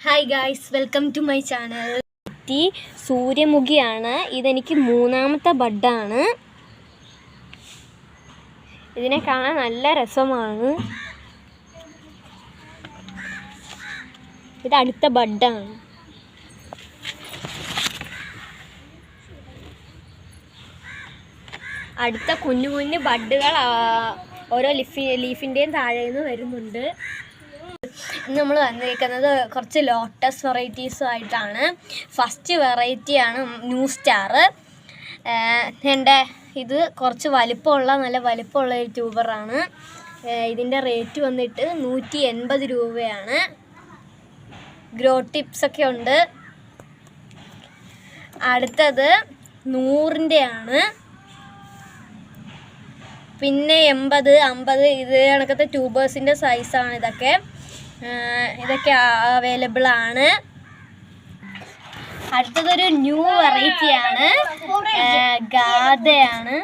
Hi guys, welcome to my channel. സൂര്യമുഖിയാണ്. ഇതെനിക്ക് മൂന്നാമത്തെ ബഡാണ്. ഇതിനെ കാണാൻ നല്ല രസമാണ്. ഇത് അടുത്ത ബഡാണ്. അടുത്ത കുഞ്ഞു കുഞ്ഞു ബഡുകൾ ഓരോ ലീഫിൻ്റെയും താഴെ നിന്ന് വരുന്നുണ്ട്. ഇന്ന് നമ്മൾ വന്നിരിക്കുന്നത് കുറച്ച് ലോട്ടസ് വെറൈറ്റീസും ആയിട്ടാണ്. ഫസ്റ്റ് വെറൈറ്റിയാണ് ന്യൂ സ്റ്റാർ. ഇത് കുറച്ച് നല്ല വലിപ്പമുള്ള ഒരു ട്യൂബറാണ്. ഇതിൻ്റെ റേറ്റ് വന്നിട്ട് 180 രൂപയാണ്. ഗ്രോ ടിപ്സൊക്കെ ഉണ്ട്. അടുത്തത് 100-ൻ്റെ. പിന്നെ 80, 50 ഇത് കണക്കത്തെ ട്യൂബേഴ്സിൻ്റെ സൈസാണ് ഇതൊക്കെ അവൈലബിൾ ആണ്. അടുത്തതൊരു ന്യൂ വെറൈറ്റിയാണ്, ഗാദയാണ്.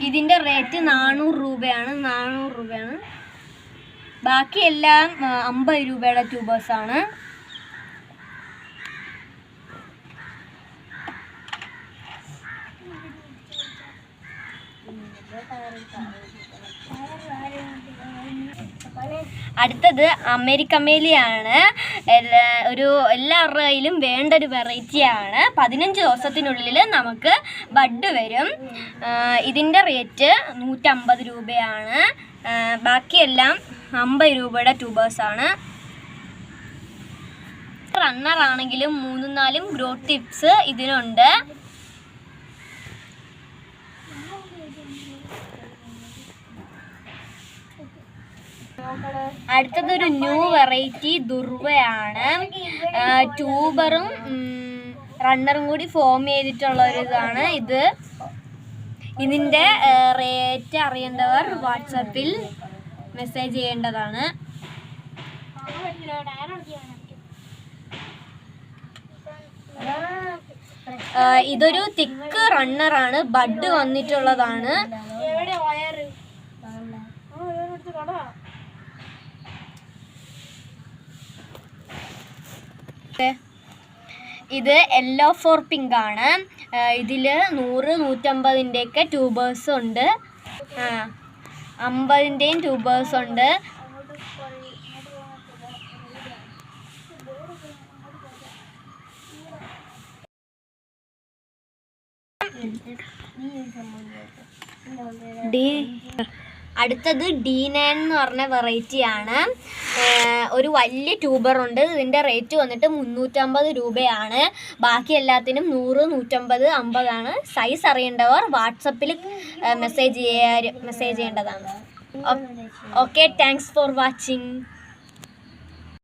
ഇതിൻ്റെ റേറ്റ് 400 രൂപയാണ്. ബാക്കിയെല്ലാം 50 രൂപയുടെ ട്യൂബേഴ്സാണ്. അടുത്തത് അമേരിക്കമേലിയാണ്. എല്ലാവരുടെ കയ്യിലും വേണ്ട ഒരു വെറൈറ്റിയാണ്. 15 ദിവസത്തിനുള്ളിൽ നമുക്ക് ബഡ് വരും. ഇതിൻ്റെ റേറ്റ് 150 രൂപയാണ്. ബാക്കിയെല്ലാം 50 രൂപയുടെ ട്യൂബേഴ്സാണ്. റണ്ണറാണെങ്കിലും 3-4 ഗ്രോ ടിപ്സ് ഇതിനുണ്ട്. അടുത്തതൊരു ന്യൂ വെറൈറ്റി ദുർവയാണ്. ട്യൂബറും റണ്ണറും കൂടി ഫോം ചെയ്തിട്ടുള്ള ഒരു ഇതാണ് ഇത്. ഇതിൻ്റെ റേറ്റ് അറിയേണ്ടവർ വാട്സാപ്പിൽ മെസ്സേജ് ചെയ്യേണ്ടതാണ്. ഇതൊരു തിക്ക് റണ്ണറാണ്. ബഡ് വന്നിട്ടുള്ളതാണ്. ഇത് യെല്ലോ ഫോർ പിങ്ക് ആണ്. ഇതിൽ 100, 150-ൻ്റെയൊക്കെ ട്യൂബേഴ്സ് ഉണ്ട്. 50-ൻ്റെയും ട്യൂബേഴ്സ് ഉണ്ട്. അടുത്തത് D9 എന്ന് പറഞ്ഞ വെറൈറ്റിയാണ്. ഒരു വലിയ ട്യൂബറുണ്ട്. ഇതിൻ്റെ റേറ്റ് വന്നിട്ട് 350 രൂപയാണ്. ബാക്കി എല്ലാത്തിനും 100, 150, 50 ആണ്. സൈസ് അറിയേണ്ടവർ വാട്സപ്പിൽ മെസ്സേജ് ചെയ്യേണ്ടതാണ്. Okay, thanks for watching.